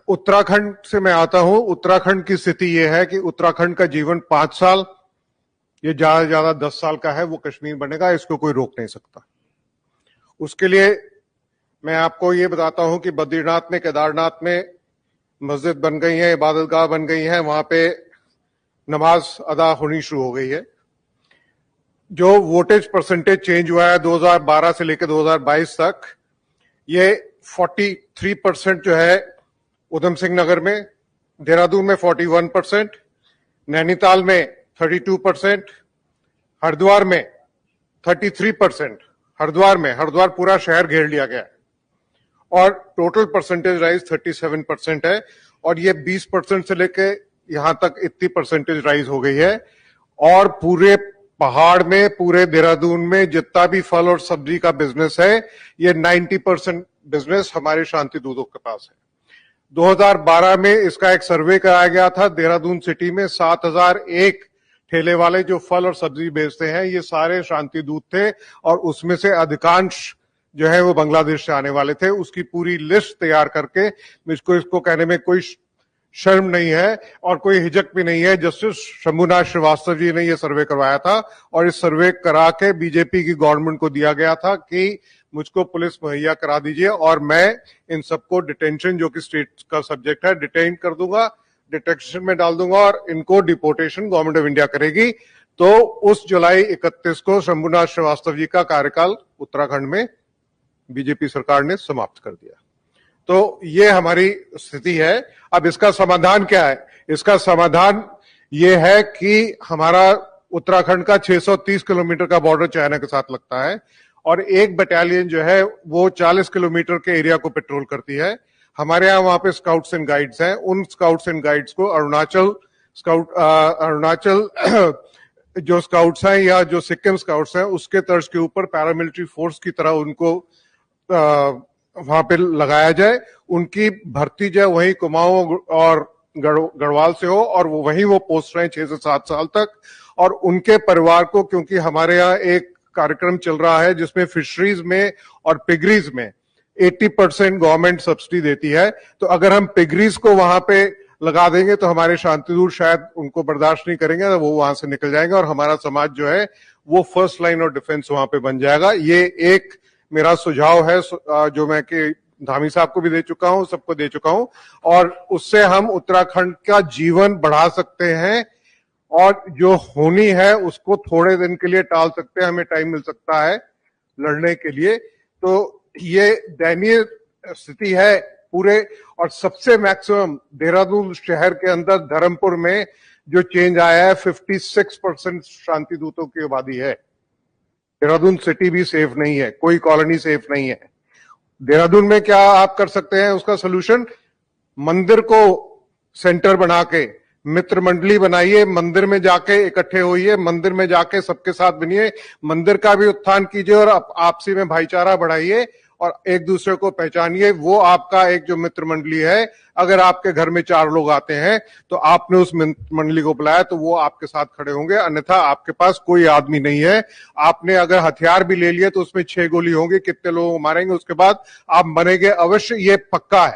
उत्तराखंड से मैं आता हूं। उत्तराखंड की स्थिति यह है कि उत्तराखंड का जीवन 5 साल, ये ज्यादा से ज्यादा 10 साल का है, वो कश्मीर बनेगा, इसको कोई रोक नहीं सकता। उसके लिए मैं आपको ये बताता हूं कि बद्रीनाथ में, केदारनाथ में मस्जिद बन गई है, इबादतगाह बन गई है, वहां पे नमाज अदा होनी शुरू हो गई है। जो वोटेज परसेंटेज चेंज हुआ है 2012 से लेकर 2022 तक, ये 43% जो है उधम सिंह नगर में, देहरादून में 41%, नैनीताल में 32%, हरिद्वार में 33%, हरिद्वार पूरा शहर घेर लिया गया है और टोटल परसेंटेज राइज 37% है। और ये 20% से लेके यहां तक इतनी परसेंटेज राइज हो गई है। और पूरे पहाड़ में, पूरे देहरादून में जितना भी फल और सब्जी का बिजनेस है, ये 90% बिजनेस हमारे शांति दूतों के पास है। 2012 में इसका एक सर्वे कराया गया था। देहरादून सिटी में 7001 ठेले वाले जो फल और सब्जी बेचते हैं, ये सारे शांति दूत थे और उसमें से अधिकांश जो है वो बांग्लादेश से आने वाले थे। उसकी पूरी लिस्ट तैयार करके मुझको इसको कहने में कोई शर्म नहीं है और कोई हिचक भी नहीं है। जस्टिस शंभुनाथ श्रीवास्तव जी ने ये सर्वे करवाया था और इस सर्वे करा के बीजेपी की गवर्नमेंट को दिया गया था कि मुझको पुलिस मुहैया करा दीजिए और मैं इन सबको डिटेंशन, जो कि स्टेट का सब्जेक्ट है, डिटेन कर दूंगा, डिटेक्शन में डाल दूंगा और इनको डिपोर्टेशन गवर्नमेंट ऑफ इंडिया करेगी। तो उस जुलाई 31 को शंभुनाथ श्रीवास्तव जी का कार्यकाल उत्तराखंड में बीजेपी सरकार ने समाप्त कर दिया। तो ये हमारी स्थिति है। अब इसका समाधान क्या है? इसका समाधान ये है कि हमारा उत्तराखंड का 630 किलोमीटर का बॉर्डर चाइना के साथ लगता है और एक बटालियन जो है वो 40 किलोमीटर के एरिया को पेट्रोल करती है। हमारे यहाँ वहां पे स्काउट्स एंड गाइड्स हैं। उन स्काउट्स एंड गाइड्स को अरुणाचल जो स्काउट्स हैं या जो सिक्किम स्काउट्स हैं, उसके तर्ज के ऊपर पैरामिलिट्री फोर्स की तरह उनको वहां पे लगाया जाए। उनकी भर्ती जो है वहीं कुमाऊं और गढ़वाल से हो और वहीं वो पोस्ट रहे 6 से 7 साल तक। और उनके परिवार को, क्योंकि हमारे यहाँ एक कार्यक्रम चल रहा है जिसमें फिशरीज में और पिगरीज में 80% गवर्नमेंट सब्सिडी देती है, तो अगर हम पिगरीज को वहां पे लगा देंगे तो हमारे शांतिदूत शायद उनको बर्दाश्त नहीं करेंगे, तो वो वहां से निकल जाएंगे और हमारा समाज जो है वो फर्स्ट लाइन ऑफ डिफेंस वहां पे बन जाएगा। ये एक मेरा सुझाव है जो मैं कि धामी साहब को भी दे चुका हूं, सबको दे चुका हूं, और उससे हम उत्तराखंड का जीवन बढ़ा सकते हैं और जो होनी है उसको थोड़े दिन के लिए टाल सकते हैं। हमें टाइम मिल सकता है लड़ने के लिए। तो ये दयनीय स्थिति है पूरे। और सबसे मैक्सिमम देहरादून शहर के अंदर धर्मपुर में जो चेंज आया है, 56% शांति दूतों की आबादी है। देहरादून सिटी भी सेफ नहीं है, कोई कॉलोनी सेफ नहीं है। देहरादून में क्या आप कर सकते हैं उसका सोल्यूशन? मंदिर को सेंटर बना के मित्र मंडली बनाइए, मंदिर में जाके इकट्ठे होइए, मंदिर में जाके सबके साथ बनिए, मंदिर का भी उत्थान कीजिए और आपसी में भाईचारा बढ़ाइए और एक दूसरे को पहचानिए। वो आपका एक जो मित्र मंडली है, अगर आपके घर में 4 लोग आते हैं तो आपने उस मित्र मंडली को बुलाया तो वो आपके साथ खड़े होंगे, अन्यथा आपके पास कोई आदमी नहीं है। आपने अगर हथियार भी ले लिए तो उसमें 6 गोली होंगी, कितने लोग मारेंगे उसके बाद आप मरेंगे अवश्य, ये पक्का है।